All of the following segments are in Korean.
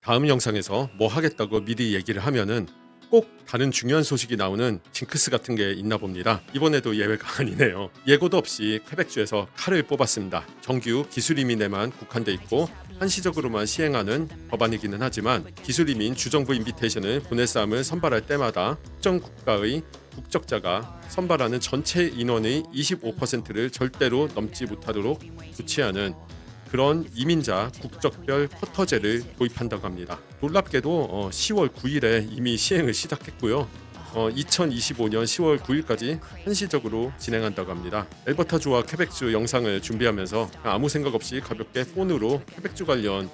다음 영상에서 뭐 하겠다고 미리 얘기를 하면은 꼭 다른 중요한 소식이 나오는 징크스 같은 게 있나 봅니다. 이번에도 예외가 아니네요. 예고도 없이 퀘벡주에서 칼을 뽑았습니다. 정규 기술 이민에만 국한돼 있고 한시적으로만 시행하는 법안이기는 하지만 기술 이민 주정부 인비테이션을 보낼 사람을 선발할 때마다 특정 국가의 국적자가 선발하는 전체 인원의 25%를 절대로 넘지 못하도록 조치하는 그런 이민자 국적별 쿼터제를 도입한다고 합니다. 놀랍게도 10월 9일에 이미 시행을 시작했고요. 2025년 10월 9일까지 한시적으로 진행한다고 합니다. 엘버타주와 퀘벡주 영상을 준비하면서 아무 생각 없이 가볍게 폰으로 퀘벡주 관련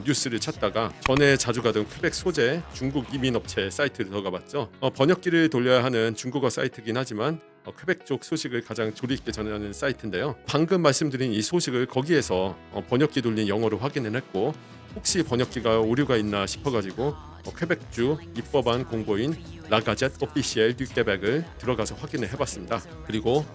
뉴스를 찾다가 전에 자주 가던 퀘벡 소재 중국 이민업체 사이트를 들어가봤죠. 번역기를 돌려야 하는 중국어 사이트긴 하지만 퀘벡 쪽 소식을 가장 조리 있게 전하는 사이트인데요. 방금 말씀드린 이 소식을 거기에서 번역기 돌린 영어로 확인을 했고 혹시 번역기가 오류가 있나 싶어가지고 퀘벡주 입법안 공보인 라가젯 오피시엘 듀 깨백을 들어가서 확인을 해봤습니다. 그리고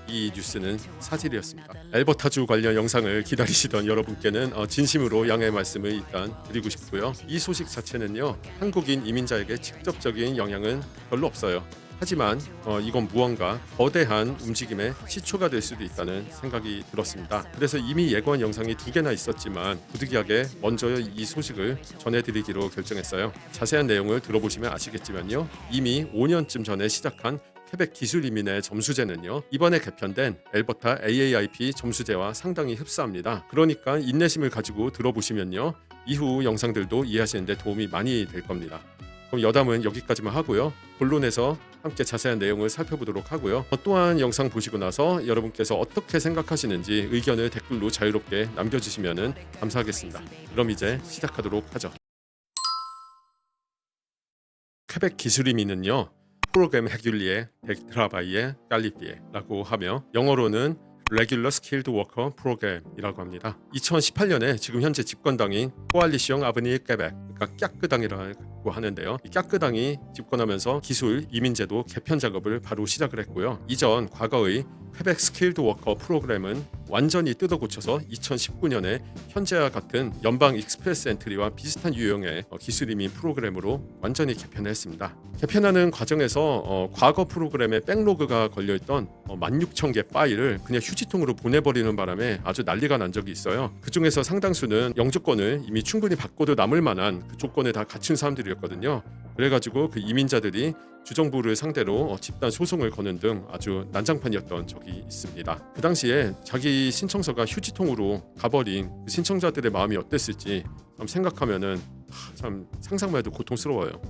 이 뉴스는 사실이었습니다. 엘버타주 관련 영상을 기다리시던 여러분께는 진심으로 양해의 말씀을 일단 드리고 싶고요. 이 소식 자체는요, 한국인 이민자에게 직접적인 영향은 별로 없어요. 하지만 이건 무언가 거대한 움직임의 시초가 될 수도 있다는 생각이 들었습니다. 그래서 이미 예고한 영상이 2개나 있었지만 부득이하게 먼저 이 소식을 전해드리기로 결정했어요. 자세한 내용을 들어보시면 아시겠지만요, 이미 5년쯤 전에 시작한 퀘벡 기술 이민의 점수제는요, 이번에 개편된 엘버타 AAIP 점수제와 상당히 흡사합니다. 그러니까 인내심을 가지고 들어보시면요, 이후 영상들도 이해하시는 데 도움이 많이 될 겁니다. 그럼 여담은 여기까지만 하고요. 본론에서 함께 자세한 내용을 살펴보도록 하고요. 또한 영상 보시고 나서 여러분께서 어떻게 생각하시는지 의견을 댓글로 자유롭게 남겨주시면 감사하겠습니다. 그럼 이제 시작하도록 하죠. 퀘벡 기술이민은요, 프로그램 헤귤리에 덱트라바이에 깔리피에라고 하며 영어로는 Regular Skilled Worker Program이라고 합니다. 2018년에 지금 현재 집권당인 코알리시옹 아브니 퀘벡, 그러니까 깍끄당이라고 하는데요. 이 깍끄당이 집권하면서 기술 이민제도 개편 작업을 바로 시작을 했고요. 이전 과거의 퀘벡 스킬드 워커 프로그램은 완전히 뜯어 고쳐서 2019년에 현재와 같은 연방 익스프레스 엔트리와 비슷한 유형의 기술 이민 프로그램으로 완전히 개편을 했습니다. 개편하는 과정에서 과거 프로그램에 백로그가 걸려있던 16,000개 파일을 그냥 휴지통으로 보내버리는 바람에 아주 난리가 난 적이 있어요. 그 중에서 상당수는 영주권을 이미 충분히 받고도 남을 만한 그 조건을 다 갖춘 사람들이었거든요. 그래가지고 그 이민자들이 주정부를 상대로 집단 소송을 거는 등 아주 난장판이었던 적이 있습니다. 그 당시에 자기 신청서가 휴지통으로 가버린 그 신청자들의 마음이 어땠을지 생각하면은 참 상상만 해도 고통스러워요.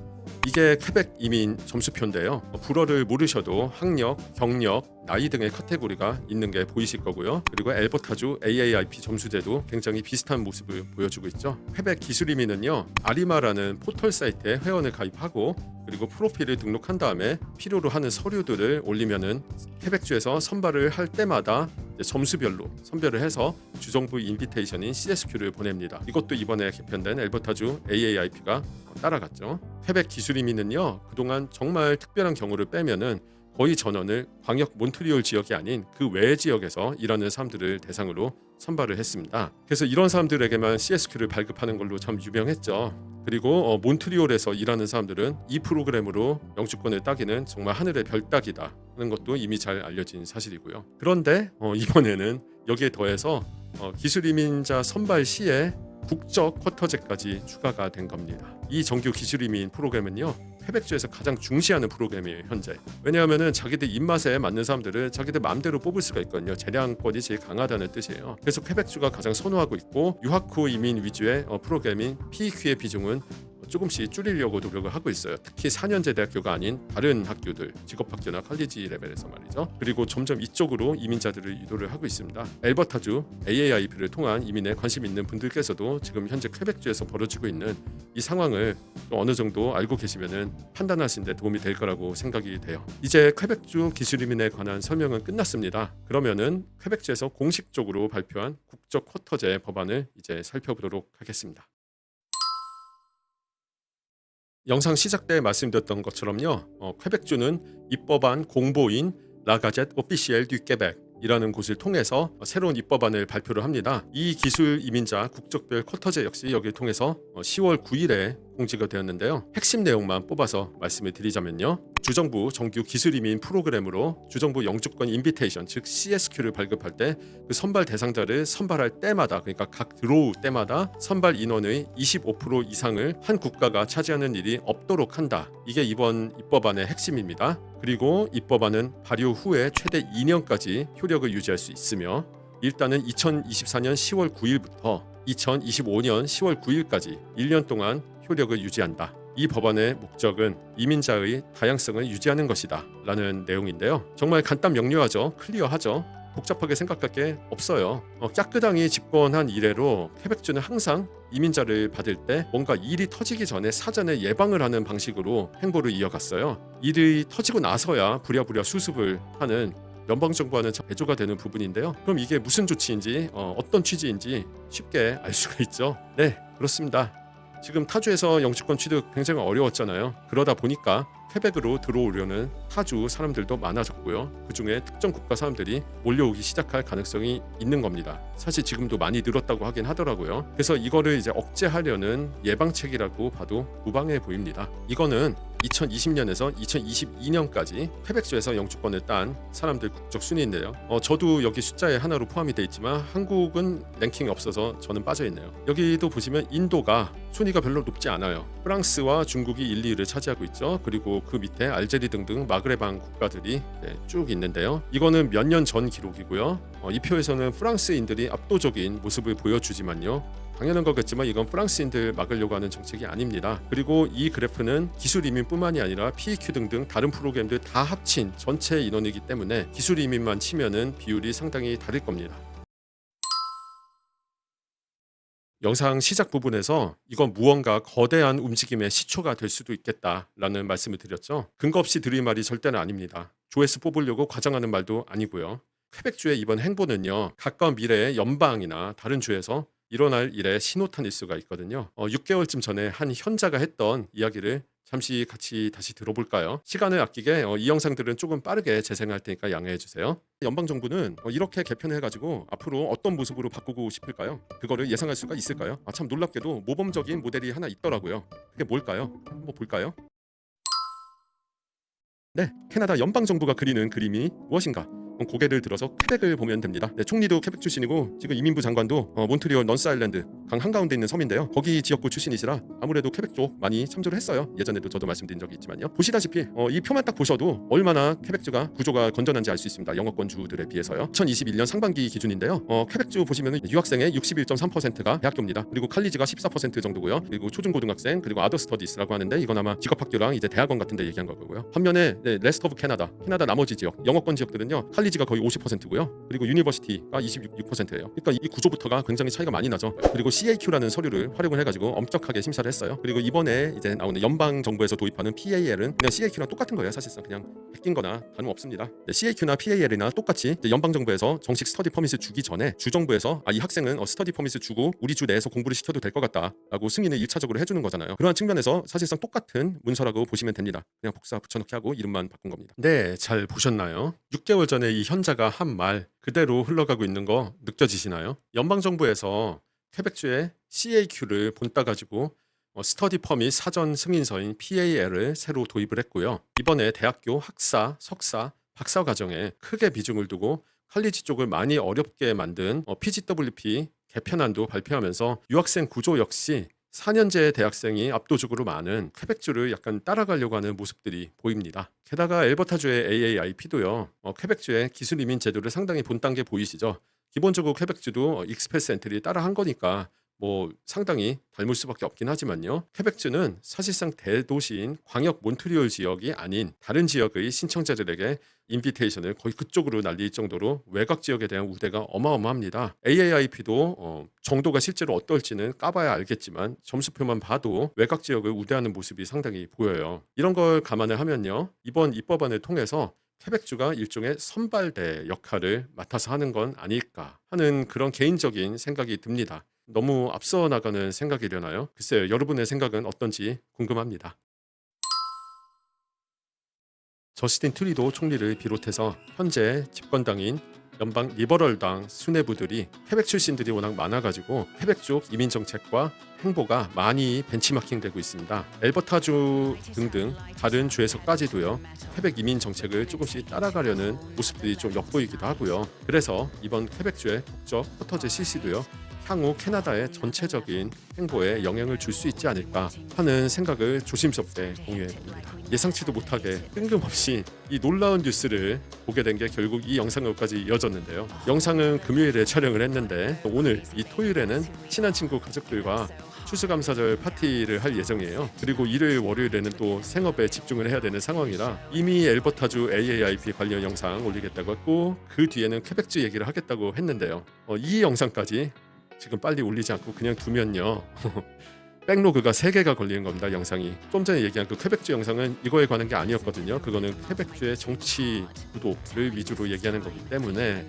이게 퀘벡 이민 점수표인데요. 불어를 모르셔도 학력, 경력, 나이 등의 카테고리가 있는 게 보이실 거고요. 그리고 엘버타주 AAIP 점수제도 굉장히 비슷한 모습을 보여주고 있죠. 퀘벡 기술 이민은요, 아리마라는 포털 사이트에 회원을 가입하고 그리고 프로필을 등록한 다음에 필요로 하는 서류들을 올리면은 퀘벡주에서 선발을 할 때마다 점수별로 선별을 해서 주정부 인비테이션인 CSQ를 보냅니다. 이것도 이번에 개편된 엘버타주 AAIP가 따라갔죠. 퀘벡 기술 이민은요, 그동안 정말 특별한 경우를 빼면은 거의 전원을 광역 몬트리올 지역이 아닌 그 외 지역에서 일하는 사람들을 대상으로 선발을 했습니다. 그래서 이런 사람들에게만 CSQ를 발급하는 걸로 참 유명했죠. 그리고 몬트리올에서 일하는 사람들은 이 프로그램으로 영주권을 따기는 정말 하늘의 별 따기다 하는 것도 이미 잘 알려진 사실이고요. 그런데 이번에는 여기에 더해서 기술 이민자 선발 시에 국적 쿼터제까지 추가가 된 겁니다. 이 정규 기술 이민 프로그램은요, 퀘벡주에서 가장 중시하는 프로그램이에요, 현재. 왜냐하면은 자기들 입맛에 맞는 사람들을 자기들 마음대로 뽑을 수가 있거든요. 재량권이 제일 강하다는 뜻이에요. 그래서 퀘벡주가 가장 선호하고 있고, 유학 후 이민 위주의 프로그램인 PQ의 비중은 조금씩 줄이려고 노력을 하고 있어요. 특히 4년제 대학교가 아닌 다른 학교들, 직업학교나 칼리지 레벨에서 말이죠. 그리고 점점 이쪽으로 이민자들을 유도를 하고 있습니다. 엘버타주 AAIP를 통한 이민에 관심 있는 분들께서도 지금 현재 퀘벡주에서 벌어지고 있는 이 상황을 어느 정도 알고 계시면은 판단하시는 데 도움이 될 거라고 생각이 돼요. 이제 퀘벡주 기술 이민에 관한 설명은 끝났습니다. 그러면은 퀘벡주에서 공식적으로 발표한 국적 쿼터제 법안을 이제 살펴보도록 하겠습니다. 영상 시작 때 말씀드렸던 것처럼요, 퀘벡주는 입법안 공보인 라가젯 오피시엘 듀 깨백 이라는 곳을 통해서 새로운 입법안을 발표를 합니다. 이 기술 이민자 국적별 쿼터제 역시 여기를 통해서 10월 9일에 공지가 되었는데요. 핵심 내용만 뽑아서 말씀을 드리자면요. 주정부 정규 기술이민 프로그램으로 주정부 영주권 인비테이션 즉 CSQ를 발급할 때 그 선발 대상자를 선발할 때마다 그러니까 각 들어올 때마다 선발 인원의 25% 이상을 한 국가가 차지하는 일이 없도록 한다. 이게 이번 입법안의 핵심입니다. 그리고 입법안은 발효 후에 최대 2년까지 효력을 유지할 수 있으며 일단은 2024년 10월 9일부터 2025년 10월 9일까지 1년 동안 효력을 유지한다. 이 법안의 목적은 이민자의 다양성을 유지하는 것이다 라는 내용인데요. 정말 간단 명료하죠. 클리어하죠. 복잡하게 생각할 게 없어요. 깨끗하게 집권한 이래로 퀘벡주는 항상 이민자를 받을 때 뭔가 일이 터지기 전에 사전에 예방을 하는 방식으로 행보를 이어갔어요. 일이 터지고 나서야 부랴부랴 수습을 하는 연방정부와는 대조가 되는 부분인데요. 그럼 이게 무슨 조치인지 어떤 취지인지 쉽게 알 수가 있죠. 네, 그렇습니다. 지금 타주에서 영주권 취득 굉장히 어려웠잖아요. 그러다 보니까 퀘벡으로 들어오려는 타주 사람들도 많아졌고요. 그중에 특정 국가 사람들이 몰려오기 시작할 가능성이 있는 겁니다. 사실 지금도 많이 늘었다고 하긴 하더라고요. 그래서 이거를 이제 억제하려는 예방책이라고 봐도 무방해 보입니다. 이거는 2020년에서 2022년까지 퀘벡주에서 영주권을 딴 사람들 국적 순위인데요. 저도 여기 숫자에 하나로 포함이 돼 있지만 한국은 랭킹이 없어서 저는 빠져 있네요. 여기도 보시면 인도가 순위가 별로 높지 않아요. 프랑스와 중국이 1, 2위를 차지하고 있죠. 그리고 그 밑에 알제리 등등 마그레방 국가들이 쭉 있는데요. 이거는 몇 년 전 기록이고요. 이 표에서는 프랑스인들이 압도적인 모습을 보여주지만요. 당연한 거겠지만 이건 프랑스인들 막으려고 하는 정책이 아닙니다. 그리고 이 그래프는 기술 이민뿐만이 아니라 PEQ 등등 다른 프로그램들 다 합친 전체 인원이기 때문에 기술 이민만 치면은 비율이 상당히 다를 겁니다. 영상 시작 부분에서 이건 무언가 거대한 움직임의 시초가 될 수도 있겠다라는 말씀을 드렸죠. 근거 없이 드릴 말이 절대는 아닙니다. 조회수 뽑으려고 과장하는 말도 아니고요. 퀘벡주의 이번 행보는요. 가까운 미래의 연방이나 다른 주에서 일어날 일의 신호탄일 수가 있거든요. 6개월쯤 전에 한 현자가 했던 이야기를 잠시 같이 다시 들어볼까요? 시간을 아끼게 이 영상들은 조금 빠르게 재생할 테니까 양해해 주세요. 연방정부는 이렇게 개편해가지고 앞으로 어떤 모습으로 바꾸고 싶을까요? 그거를 예상할 수가 있을까요? 참 놀랍게도 모범적인 모델이 하나 있더라고요. 그게 뭘까요? 한번 볼까요? 네, 캐나다 연방정부가 그리는 그림이 무엇인가? 고개를 들어서 퀘벡을 보면 됩니다. 네, 총리도 퀘벡 출신이고 지금 이민부 장관도 몬트리올 넌스 아일랜드 강 한가운데 있는 섬인데요. 거기 지역구 출신이시라 아무래도 퀘벡 쪽 많이 참조를 했어요. 예전에도 저도 말씀드린 적이 있지만요. 보시다시피 이 표만 딱 보셔도 얼마나 퀘벡주가 구조가 건전한지 알 수 있습니다. 영어권주들에 비해서요. 2021년 상반기 기준인데요. 퀘벡주 보시면 유학생의 61.3%가 대학교입니다. 그리고 칼리지가 14% 정도고요. 그리고 초중고등학생 그리고 아더 스터디스라고 하는데 이건 아마 직업학교랑 이제 대학원 같은 데 얘기한 거고요. 반면에 레스트 오브 캐나다 나머지 지역 영어권 지역들은요. 칼리지가 거의 50%고요. 그리고 유니버시티가 26%예요. 그러니까 이 구조부터가 굉장히 차이가 많이 나죠. 그리고 CAQ라는 서류를 활용을 해가지고 엄격하게 심사를 했어요. 그리고 이번에 이제 나오는 연방 정부에서 도입하는 PAL은 그냥 CAQ랑 똑같은 거예요. 사실상 그냥 베낀거나 다름없습니다. CAQ나 PAL이나 똑같이 연방 정부에서 정식 스터디 퍼밋을 주기 전에 주정부에서 이 학생은 스터디 퍼밋을 주고 우리 주 내에서 공부를 시켜도 될 것 같다라고 승인을 1차적으로 해주는 거잖아요. 그러한 측면에서 사실상 똑같은 문서라고 보시면 됩니다. 그냥 복사 붙여넣기 하고 이름만 바꾼 겁니다. 네, 잘 보셨나요? 6개월 전에 이 현자가 한 말 그대로 흘러가고 있는 거 느껴지시나요? 연방정부에서 퀘벡주의 CAQ를 본따 가지고 스터디 퍼밋 사전 승인서인 PAL을 새로 도입을 했고요. 이번에 대학교 학사, 석사, 박사 과정에 크게 비중을 두고 칼리지 쪽을 많이 어렵게 만든 PGWP 개편안도 발표하면서 유학생 구조 역시 4년제 대학생이 압도적으로 많은 퀘벡주를 약간 따라가려고 하는 모습들이 보입니다. 게다가 엘버타주의 AAIP도요. 퀘벡주의 기술 이민 제도를 상당히 본딴 게 보이시죠. 기본적으로 퀘벡주도 익스패스 엔트리 따라한 거니까 상당히 닮을 수밖에 없긴 하지만요. 퀘벡주는 사실상 대도시인 광역 몬트리올 지역이 아닌 다른 지역의 신청자들에게 인비테이션을 거의 그쪽으로 날릴 정도로 외곽 지역에 대한 우대가 어마어마합니다. AAIP도 정도가 실제로 어떨지는 까봐야 알겠지만 점수표만 봐도 외곽 지역을 우대하는 모습이 상당히 보여요. 이런 걸 감안을 하면요. 이번 입법안을 통해서 퀘벡주가 일종의 선발대 역할을 맡아서 하는 건 아닐까 하는 그런 개인적인 생각이 듭니다. 너무 앞서 나가는 생각이려나요? 글쎄요. 여러분의 생각은 어떤지 궁금합니다. 저스틴 트리도 총리를 비롯해서 현재 집권당인 연방 리버럴당 수뇌부들이 퀘벡 출신들이 워낙 많아가지고 퀘벡 쪽 이민 정책과 행보가 많이 벤치마킹되고 있습니다. 엘버타주 등등 다른 주에서까지도요 퀘벡 이민 정책을 조금씩 따라가려는 모습들이 좀 엿보이기도 하고요. 그래서 이번 퀘벡주의 국적 쿼터제 실시도요 향후 캐나다의 전체적인 행보에 영향을 줄 수 있지 않을까 하는 생각을 조심스럽게 공유해 봅니다. 예상치도 못하게 뜬금없이 이 놀라운 뉴스를 보게 된 게 결국 이 영상으로까지 이어졌는데요. 영상은 금요일에 촬영을 했는데 오늘 이 토요일에는 친한 친구 가족들과 추수감사절 파티를 할 예정이에요. 그리고 일요일 월요일에는 또 생업에 집중을 해야 되는 상황이라 이미 엘버타주 AAIP 관련 영상 올리겠다고 했고 그 뒤에는 퀘벡주 얘기를 하겠다고 했는데요. 이 영상까지 지금 빨리 올리지 않고 그냥 두면요 백로그가 3개가 걸리는 겁니다. 영상이 좀 전에 얘기한 그 퀘벡주 영상은 이거에 관한 게 아니었거든요. 그거는 퀘벡주의 정치 구도를 위주로 얘기하는 거기 때문에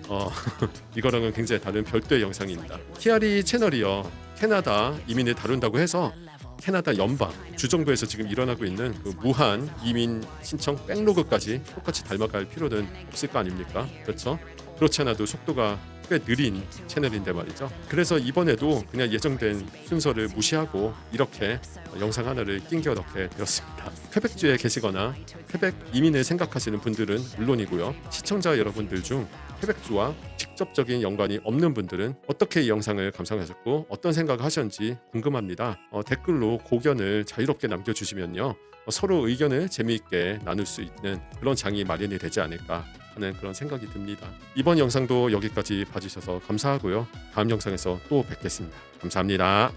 이거랑은 굉장히 다른 별도의 영상입니다. 키아리 채널이요 캐나다 이민을 다룬다고 해서 캐나다 연방 주정부에서 지금 일어나고 있는 그 무한 이민 신청 백로그까지 똑같이 닮아갈 필요는 없을 거 아닙니까? 그렇죠? 그렇지 않아도 속도가 꽤 느린 채널인데 말이죠. 그래서 이번에도 그냥 예정된 순서를 무시하고 이렇게 영상 하나를 낑겨 넣게 되었습니다. 퀘벡주에 계시거나 퀘벡 이민을 생각하시는 분들은 물론이고요. 시청자 여러분들 중 퀘벡주와 직접적인 연관이 없는 분들은 어떻게 이 영상을 감상하셨고 어떤 생각을 하셨는지 궁금합니다. 댓글로 고견을 자유롭게 남겨주시면요. 서로 의견을 재미있게 나눌 수 있는 그런 장이 마련이 되지 않을까 하는 그런 생각이 듭니다. 이번 영상도 여기까지 봐주셔서 감사하고요. 다음 영상에서 또 뵙겠습니다. 감사합니다.